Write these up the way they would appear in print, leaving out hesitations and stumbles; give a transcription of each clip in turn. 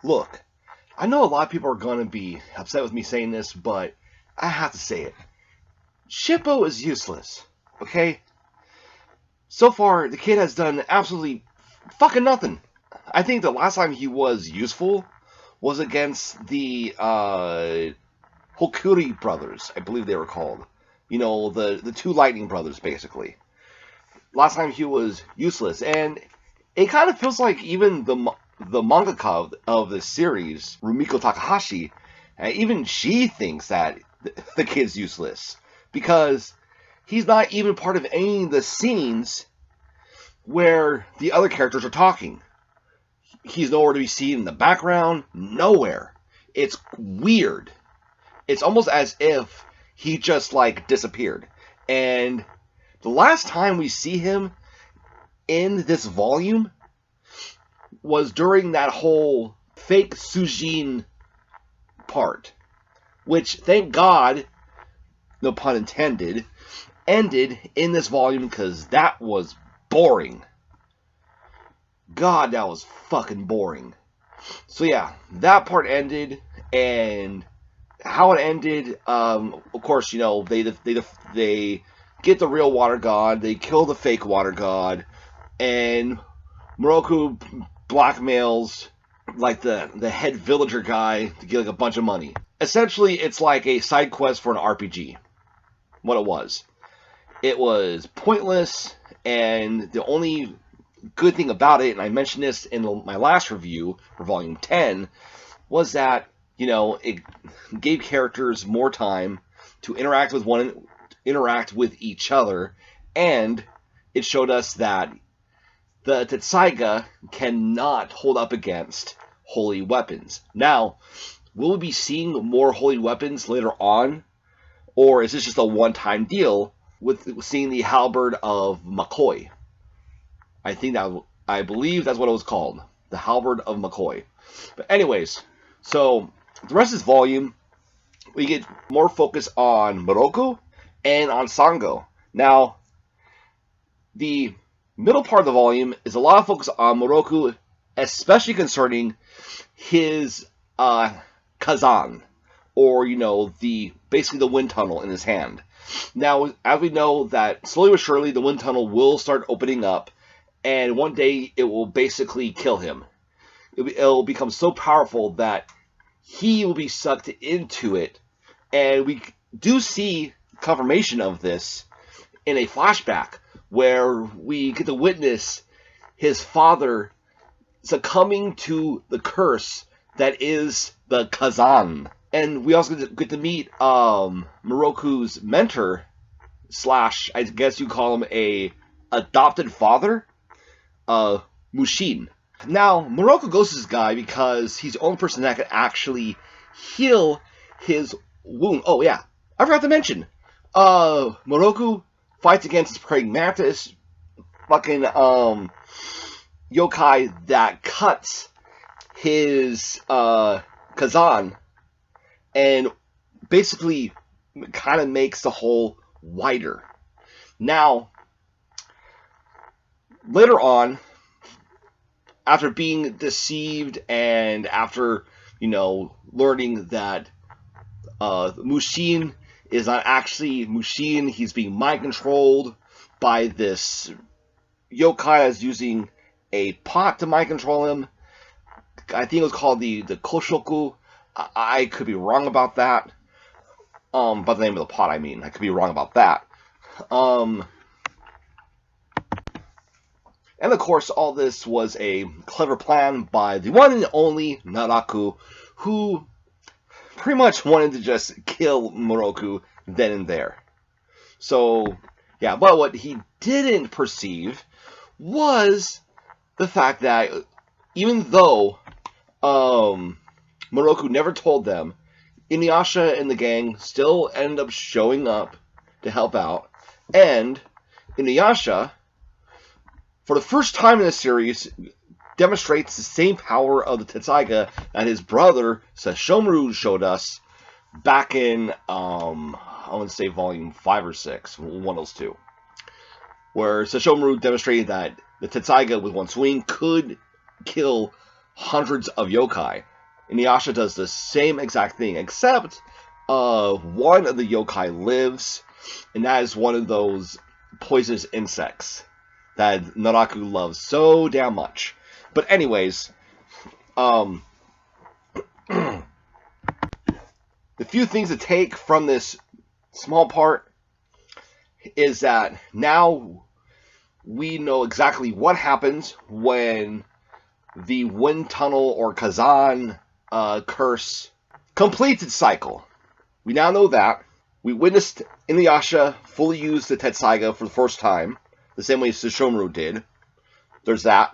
Look, I know a lot of people are going to be upset with me saying this, but I have to say it. Shippo is useless, okay? So far, the kid has done absolutely fucking nothing. I think the last time he was useful was against the Hokuri brothers, I believe they were called. You know, the two lightning brothers, basically. Last time he was useless, and it kind of feels like even the mangaka of this series, Rumiko Takahashi, even she thinks that the kid's useless. Because he's not even part of any of the scenes where the other characters are talking. He's nowhere to be seen in the background, nowhere. It's weird. It's almost as if he just, like, disappeared. And the last time we see him in this volume was during that whole fake Sujin part, which, thank God, no pun intended, ended in this volume because that was boring. God, that was fucking boring. So yeah, that part ended, and how it ended, of course, you know, they get the real water god, they kill the fake water god, and Miroku blackmails like the head villager guy to get like a bunch of money. Essentially, it's like a side quest for an RPG. What it was. It was pointless, and the only good thing about it, and I mentioned this in my last review for Volume 10, was that, you know, it gave characters more time to interact with each other, and it showed us that the Tetsaiga cannot hold up against holy weapons. Now, will we be seeing more holy weapons later on, or is this just a one-time deal with seeing the halberd of McCoy? I believe that's what it was called, the halberd of McCoy. But anyways, so the rest of this volume, we get more focus on Miroku and on Sango. Now, the middle part of the volume is a lot of focus on Miroku, especially concerning his kazan, or, you know, basically the wind tunnel in his hand. Now, as we know that slowly but surely the wind tunnel will start opening up, and one day it will basically kill him. It'll become so powerful that he will be sucked into it, and we do see confirmation of this in a flashback where we get to witness his father succumbing to the curse that is the Kazan. And we also get to meet Miroku's mentor, / I guess you call him a adopted father, Mushin. Now, Miroku goes to this guy because he's the only person that can actually heal his wound. Oh yeah, I forgot to mention, Miroku fights against this praying mantis, fucking yokai that cuts his kazan and basically kind of makes the hole wider. Now, later on, after being deceived and after, you know, learning that Mushin is not actually Mushin, he's being mind controlled by this yokai that's using a pot to mind control him. I think it was called the Koshoku. I could be wrong about that. By the name of the pot, I mean. I could be wrong about that. And of course, all this was a clever plan by the one and only Naraku, who pretty much wanted to just kill Miroku then and there. So, yeah, but what he didn't perceive was the fact that even though Miroku never told them, Inuyasha and the gang still end up showing up to help out, and Inuyasha, for the first time in the series, demonstrates the same power of the Tetsaiga that his brother Sesshomaru showed us back in, I want to say volume 5 or 6, one of those two, where Sesshomaru demonstrated that the Tetsaiga with one swing could kill hundreds of yokai. Inuyasha does the same exact thing, except one of the yokai lives, and that is one of those poisonous insects that Naraku loves so damn much. But anyways, the few things to take from this small part is that now we know exactly what happens when the wind tunnel or Kazan curse completes its cycle. We now know that. We witnessed Inuyasha fully use the Tetsaiga for the first time, the same way Sesshomaru did. There's that.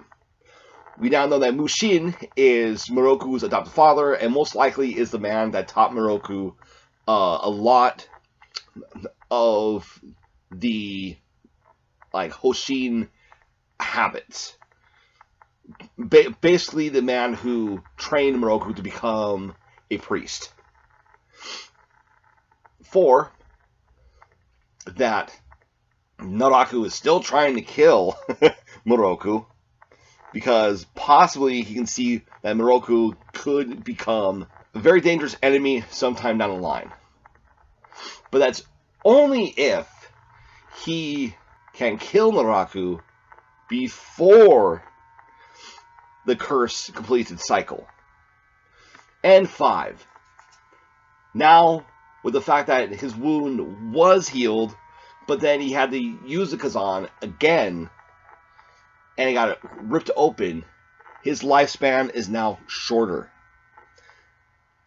We now know that Mushin is Miroku's adopted father, and most likely is the man that taught Miroku a lot of the Hoshin habits. Basically, the man who trained Miroku to become a priest. 4, that Naraku is still trying to kill Miroku, because possibly he can see that Miroku could become a very dangerous enemy sometime down the line. But that's only if he can kill Naraku before the curse completes its cycle. And 5, now with the fact that his wound was healed, but then he had to use the Kazan again, and he got it ripped open, his lifespan is now shorter.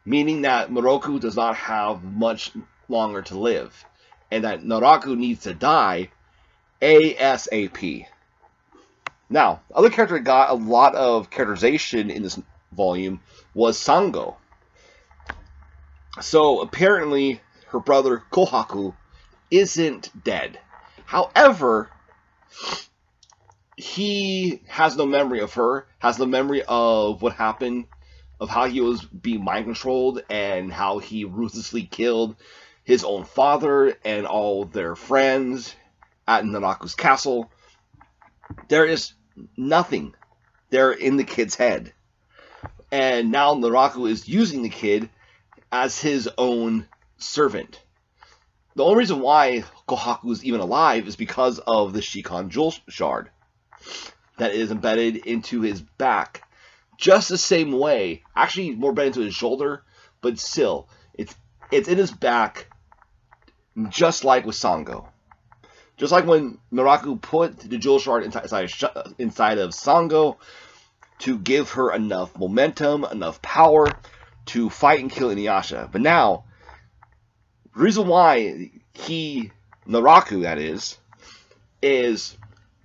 Meaning that Miroku does not have much longer to live, and that Naraku needs to die ASAP. Now, the other character that got a lot of characterization in this volume was Sango. So apparently her brother Kohaku isn't dead. However, he has no memory of her, has no memory of what happened, of how he was being mind controlled, and how he ruthlessly killed his own father and all their friends at Naraku's castle. There is nothing there in the kid's head. And now Naraku is using the kid as his own servant. The only reason why Kohaku is even alive is because of the Shikon Jewel Shard that is embedded into his back. Just the same way, actually more embedded into his shoulder, but still, it's in his back, just like with Sango. Just like when Naraku put the Jewel Shard inside of Sango to give her enough momentum, enough power to fight and kill Inuyasha. But now, the reason why Naraku, that is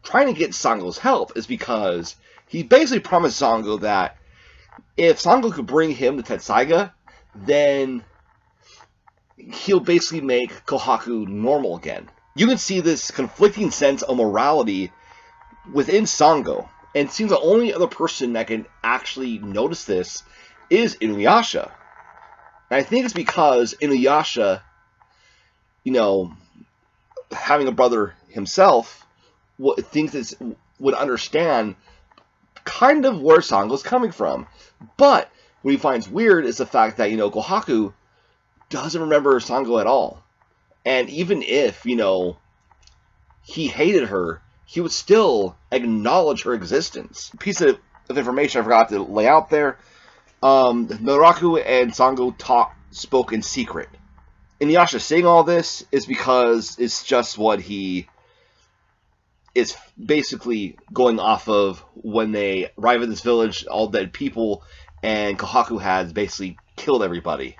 trying to get Sango's help is because he basically promised Sango that if Sango could bring him the Tetsaiga, then he'll basically make Kohaku normal again. You can see this conflicting sense of morality within Sango, and it seems the only other person that can actually notice this is Inuyasha. And I think it's because Inuyasha, having a brother himself, would understand kind of where Sango's coming from. But what he finds weird is the fact that, Kohaku doesn't remember Sango at all. And even if, he hated her, he would still acknowledge her existence. A piece of information I forgot to lay out there. Naraku and Sango spoke in secret. Inuyasha saying all this is because it's just what he is basically going off of when they arrive at this village, all dead people, and Kohaku has basically killed everybody.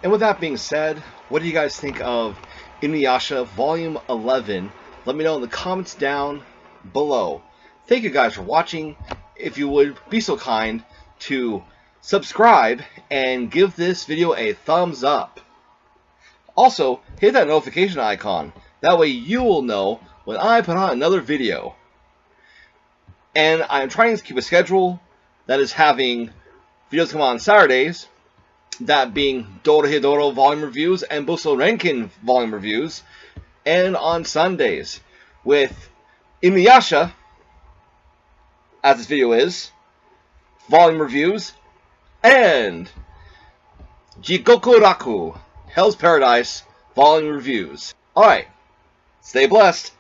And with that being said, what do you guys think of Inuyasha Volume 11? Let me know in the comments down below. Thank you guys for watching. If you would be so kind to subscribe and give this video a thumbs up. Also, hit that notification icon. That way you will know when I put on another video. And I'm trying to keep a schedule that is having videos come on Saturdays, that being Dorohedoro volume reviews and Buso Renkin volume reviews, and on Sundays with Inuyasha, as this video is, volume reviews, and Jikoku Raku, Hell's Paradise, following reviews. Alright, stay blessed.